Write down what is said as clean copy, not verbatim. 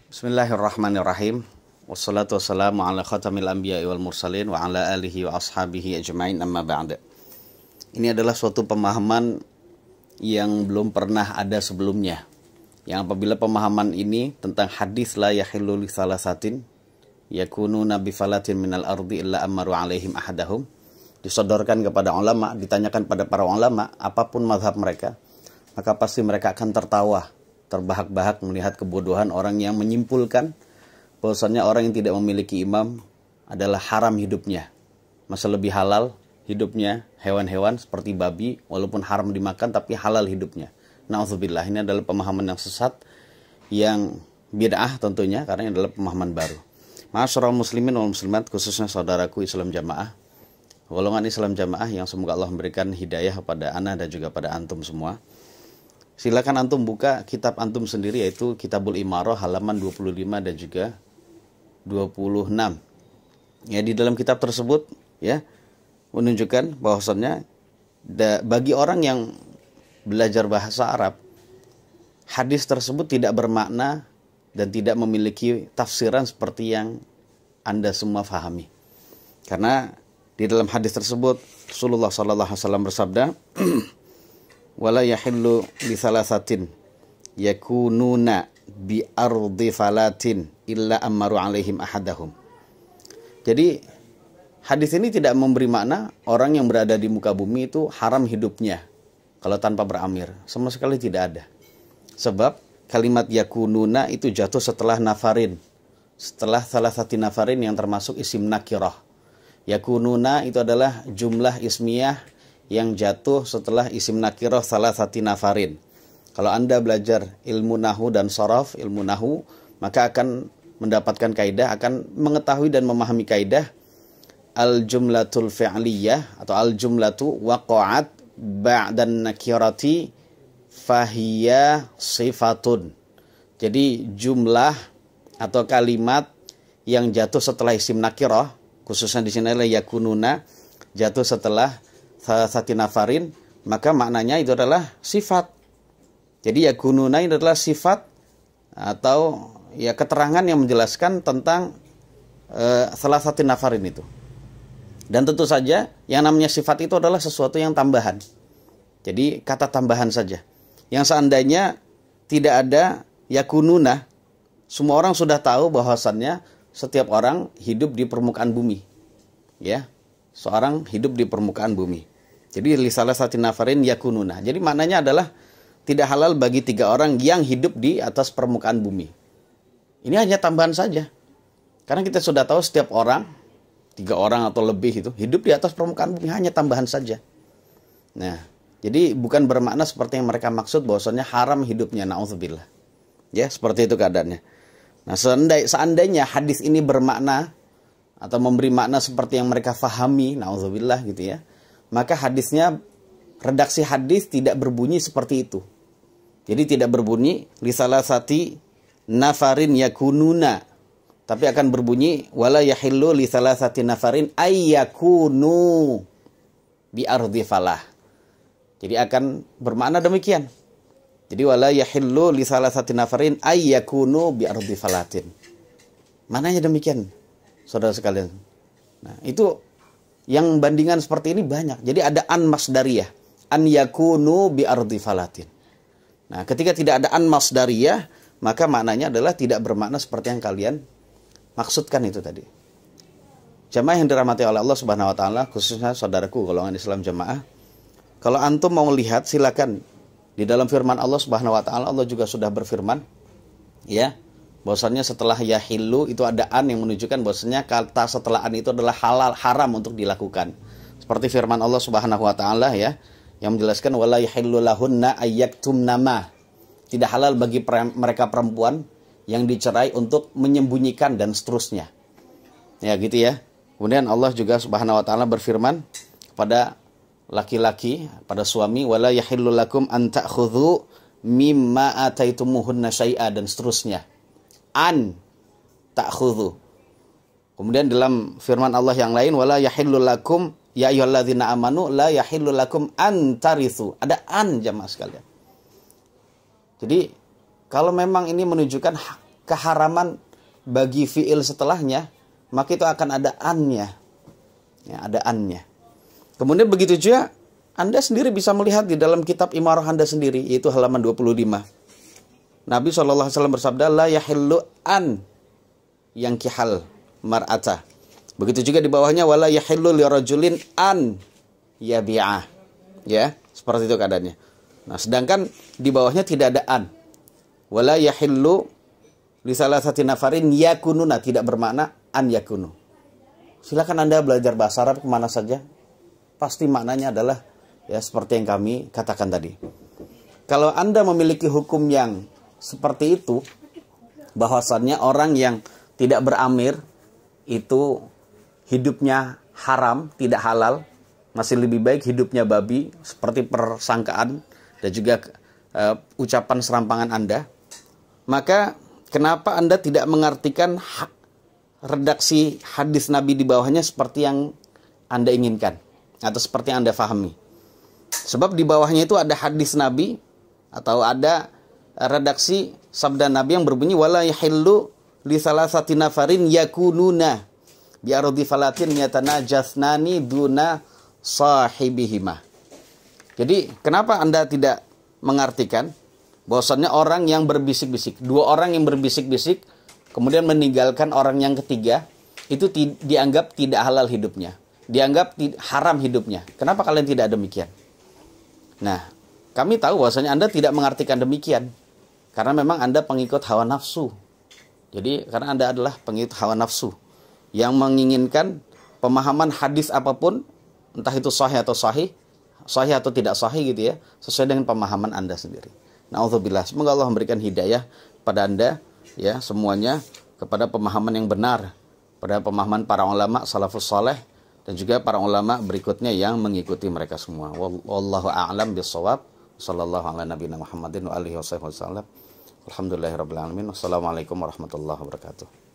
Bismillahirrahmanirrahim. Wassalatu wassalamu ala khatamil anbiya'i wal mursalin wa ala alihi wa ashabihi ajma'in, amma ba'da. Ini adalah suatu pemahaman yang belum pernah ada sebelumnya. Yang apabila pemahaman ini tentang hadis la yahillu li salasatin yakununa bi falatin minal ardi illa amaru alaihim ahadahum disodorkan kepada ulama, ditanyakan pada para ulama apapun mazhab mereka, maka pasti mereka akan tertawa, terbahak-bahak melihat kebodohan orang yang menyimpulkan bahwasannya orang yang tidak memiliki imam adalah haram hidupnya. Masa lebih halal hidupnya hewan-hewan seperti babi, walaupun haram dimakan tapi halal hidupnya. Na'udzubillah, ini adalah pemahaman yang sesat, yang bid'ah tentunya, karena ini adalah pemahaman baru. Ma'asyiral muslimin wal muslimat, khususnya saudaraku Islam Jamaah, golongan Islam Jamaah yang semoga Allah memberikan hidayah kepada ana dan juga pada antum semua. Silakan antum buka kitab antum sendiri, yaitu Kitabul Imarah halaman 25 dan juga 26. Ya, di dalam kitab tersebut ya menunjukkan bahwasannya bagi orang yang belajar bahasa Arab, hadis tersebut tidak bermakna dan tidak memiliki tafsiran seperti yang Anda semua fahami. Karena di dalam hadis tersebut Rasulullah SAW bersabda, wala yahillu li salasatin yakununa bi ardi falatin illa amaru alaihim ahadahum. Jadi hadis ini tidak memberi makna orang yang berada di muka bumi itu haram hidupnya kalau tanpa beramir. Sama sekali tidak ada. Sebab kalimat yakununa itu jatuh setelah nafarin, setelah salah satu nafarin yang termasuk isim nakirah. Yakununa itu adalah jumlah ismiyah yang jatuh setelah isim nakirah salah satu nafarin. Kalau Anda belajar ilmu nahu dan sharaf, ilmu nahu, maka akan mendapatkan kaidah, akan mengetahui dan memahami kaidah al-jumlatul fi'liyah atau al-jumlatu waqa'at ba'dan nakirati fahiya sifatun. Jadi jumlah atau kalimat yang jatuh setelah isim nakirah, khususnya di sini adalah yakununa, jatuh setelah satu nafarin, maka maknanya itu adalah sifat. Jadi yakununa itu adalah sifat atau ya keterangan yang menjelaskan tentang salah satu nafarin itu. Dan tentu saja yang namanya sifat itu adalah sesuatu yang tambahan. Jadi kata tambahan saja. Yang seandainya tidak ada yakununa, semua orang sudah tahu bahwasannya setiap orang hidup di permukaan bumi. Ya, seorang hidup di permukaan bumi. Jadi li salah satu nafarin yakununa. Jadi maknanya adalah tidak halal bagi 3 orang yang hidup di atas permukaan bumi. Ini hanya tambahan saja. Karena kita sudah tahu setiap orang, 3 orang atau lebih itu hidup di atas permukaan bumi, hanya tambahan saja. Nah, jadi bukan bermakna seperti yang mereka maksud bahwasanya haram hidupnya, na'udzubillah. Ya, seperti itu keadaannya. Nah, seandainya hadis ini bermakna atau memberi makna seperti yang mereka fahami, na'udzubillah gitu ya, maka hadisnya, redaksi hadis tidak berbunyi seperti itu. Jadi tidak berbunyi li salasati nafarin yakununa, tapi akan berbunyi wala yahillu li salasati nafarin ayyakunu bi ardi falah. Jadi akan bermakna demikian. Jadi wala yahillu li salasati nafarin ayyakunu bi ardi falatin. Mananya demikian, saudara sekalian. Nah, itu yang bandingan seperti ini banyak. Jadi ada an masdariyah, an yakunu bi ardi falatin. Nah, ketika tidak ada an masdariyah, maka maknanya adalah tidak bermakna seperti yang kalian maksudkan itu tadi. Jamaah yang dirahmati oleh Allah Subhanahu wa taala, khususnya saudaraku golongan Islam Jamaah, kalau antum mau lihat silakan di dalam firman Allah Subhanahu wa taala, Allah juga sudah berfirman ya, bahwasannya setelah yahillu itu ada an yang menunjukkan bahwasannya kata setelah an itu adalah halal, haram untuk dilakukan. Seperti firman Allah Subhanahu wa taala ya, yang menjelaskan wala yahillu lahunna ayyaktumnama. Tidak halal bagi mereka perempuan yang dicerai untuk menyembunyikan dan seterusnya. Ya gitu ya. Kemudian Allah juga Subhanahu wa taala berfirman pada laki-laki, pada suami, wala yahillu lakum an ta'khudhu mimma ataitumuhunna syai'a, dan seterusnya. An ta'khudhu. Kemudian dalam firman Allah yang lain, wala yahillu lakum ya ayyuhalladzina amanu la yahillu lakum an tarithu. Ada an, jamaah sekalian. Jadi kalau memang ini menunjukkan keharaman bagi fiil setelahnya, maka itu akan ada an-nya. Ya, ada an-nya. Kemudian begitu juga Anda sendiri bisa melihat di dalam kitab Imarah Anda sendiri, yaitu halaman 25. Nabi SAW bersabda, la yahillu an yang kihal mar'ata. Begitu juga di bawahnya, wala yahillu lirajulin an yabi'ah. Ya, seperti itu keadaannya. Nah, sedangkan di bawahnya tidak ada an. Wala yahillu li salasati nafarin yakununa, tidak bermakna an yakunu. Silakan Anda belajar bahasa Arab kemana saja, pasti maknanya adalah ya seperti yang kami katakan tadi. Kalau Anda memiliki hukum yang seperti itu, bahwasannya orang yang tidak beramir itu hidupnya haram, tidak halal, masih lebih baik hidupnya babi, seperti persangkaan dan juga ucapan serampangan Anda, maka kenapa Anda tidak mengartikan redaksi hadis Nabi di bawahnya seperti yang Anda inginkan atau seperti yang Anda fahami? Sebab di bawahnya itu ada hadis Nabi atau ada redaksi sabda Nabi yang berbunyi wala yahillu li salasati nafarin yakununa bi ardi falatin yatanajasnani duna sahibihima. Jadi kenapa Anda tidak mengartikan bahwasannya orang yang berbisik-bisik, dua orang yang berbisik-bisik kemudian meninggalkan orang yang ketiga, itu dianggap tidak halal hidupnya, dianggap haram hidupnya. Kenapa kalian tidak demikian? Nah, kami tahu bahwasanya Anda tidak mengartikan demikian karena memang Anda pengikut hawa nafsu. Jadi karena Anda adalah pengikut hawa nafsu yang menginginkan pemahaman hadis apapun, entah itu sahih atau tidak sahih gitu ya, sesuai dengan pemahaman Anda sendiri. Na'udzubillah. Semoga Allah memberikan hidayah pada Anda ya semuanya kepada pemahaman yang benar, pada pemahaman para ulama salafus saleh dan juga para ulama berikutnya yang mengikuti mereka semua. Wallahu a'lam bishawab. Sallallahu ala nabiyina Muhammadin wa alihi wasallam. Alhamdulillahirabbil alamin. Wassalamualaikum warahmatullahi wabarakatuh.